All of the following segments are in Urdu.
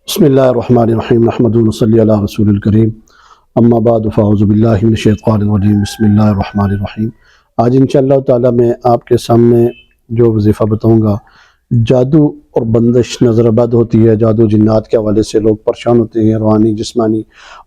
بسم اللہ الرحمن الرحیم نحمدہ و صلی علی رسول الکریم اما بعد فاعوذ باللہ من الشیطان الرجیم بسم اللہ الرحمن الرحیم۔ آج انشاءاللہ تعالی میں آپ کے سامنے جو وظیفہ بتاؤں گا، جادو اور بندش نظر بد ہوتی ہے، جادو جنات کے حوالے سے لوگ پریشان ہوتے ہیں، روحانی جسمانی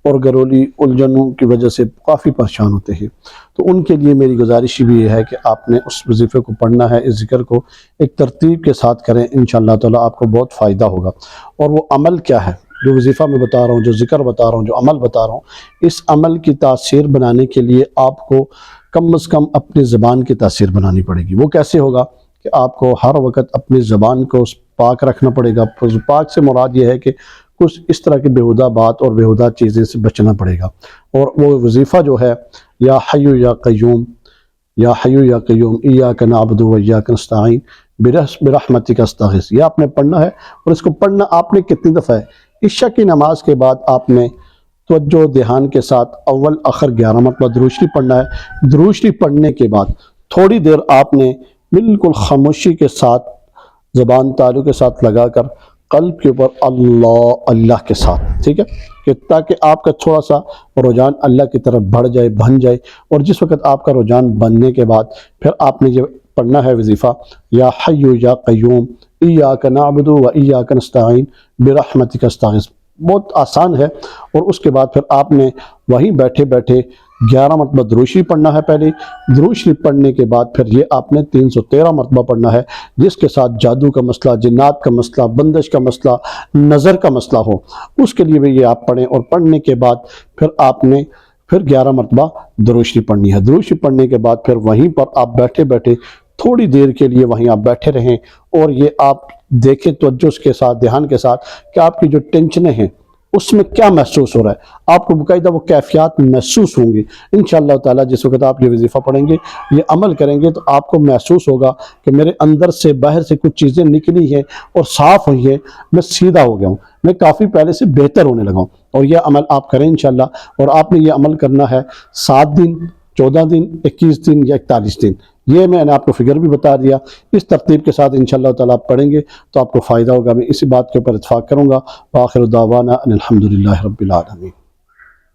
اور گھریلو الجھنوں کی وجہ سے کافی پریشان ہوتے ہیں۔ تو ان کے لیے میری گزارش بھی یہ ہے کہ آپ نے اس وظیفے کو پڑھنا ہے، اس ذکر کو ایک ترتیب کے ساتھ کریں، انشاءاللہ تعالی آپ کو بہت فائدہ ہوگا۔ اور وہ عمل کیا ہے جو وظیفہ میں بتا رہا ہوں، جو ذکر بتا رہا ہوں، جو عمل بتا رہا ہوں، اس عمل کی تاثیر بنانے کے لیے آپ کو کم از کم اپنی زبان کی تاثیر بنانی پڑے گی۔ وہ کیسے ہوگا کہ آپ کو ہر وقت اپنی زبان کو پاک رکھنا پڑے گا۔ پاک سے مراد یہ ہے کہ کچھ اس طرح کی بیہودہ بات اور بیہودہ چیزیں سے بچنا پڑے گا۔ اور وہ وظیفہ جو ہے یا حی یا قیوم، یا حی یا قیوم ایاک نعبد و ایاک نستعین برحمتک استغیث، یہ آپ نے پڑھنا ہے۔ اور اس کو پڑھنا آپ نے کتنی دفعہ ہے؟ عشاء کی نماز کے بعد آپ نے توجہ دھیان کے ساتھ اول آخر 11 مرتبہ درود شریف پڑھنا ہے۔ درود شریف پڑھنے کے بعد تھوڑی دیر آپ نے بالکل خاموشی کے ساتھ زبان تالو کے ساتھ لگا کر قلب کے اوپر اللہ اللہ کے ساتھ، ٹھیک ہے، کہ تاکہ آپ کا تھوڑا سا رجحان اللہ کی طرف بڑھ جائے، بن جائے۔ اور جس وقت آپ کا رجحان بننے کے بعد پھر آپ نے یہ پڑھنا ہے وظیفہ، یا حی یا قیوم ایاک نعبد و ایاک نستعین برحمتک استغیث۔ بہت آسان ہے۔ اور اس کے بعد پھر آپ نے وہیں بیٹھے بیٹھے 11 مرتبہ درود شریف پڑھنا ہے۔ پہلے درود شریف پڑھنے کے بعد پھر یہ آپ نے 313 مرتبہ پڑھنا ہے، جس کے ساتھ جادو کا مسئلہ، جنات کا مسئلہ، بندش کا مسئلہ، نظر کا مسئلہ ہو، اس کے لیے بھی یہ آپ پڑھیں۔ اور پڑھنے کے بعد پھر آپ نے 11 مرتبہ درود شریف پڑھنی ہے۔ درود شریف پڑھنے کے بعد پھر وہیں پر آپ بیٹھے بیٹھے تھوڑی دیر کے لیے وہیں آپ بیٹھے رہیں، اور یہ آپ دیکھیں توجہ کے ساتھ، دھیان کے ساتھ، کہ آپ کی جو ٹینشنیں ہیں اس میں کیا محسوس ہو رہا ہے۔ آپ کو باقاعدہ وہ کیفیات محسوس ہوں گی انشاءاللہ تعالی۔ جس وقت آپ یہ وظیفہ پڑھیں گے، یہ عمل کریں گے، تو آپ کو محسوس ہوگا کہ میرے اندر سے باہر سے کچھ چیزیں نکلی ہیں اور صاف ہوئی ہیں، میں سیدھا ہو گیا ہوں، میں کافی پہلے سے بہتر ہونے لگا ہوں۔ اور یہ عمل آپ کریں انشاءاللہ۔ اور آپ نے یہ عمل کرنا ہے 7 دن، 14 دن، 21 دن یا 41 دن۔ یہ میں نے آپ کو فگر بھی بتا دیا۔ اس ترتیب کے ساتھ انشاءاللہ تعالیٰ آپ پڑھیں گے تو آپ کو فائدہ ہوگا۔ میں اسی بات کے اوپر اتفاق کروں گا۔ وآخر دعوانا ان الحمدللہ رب العالمین۔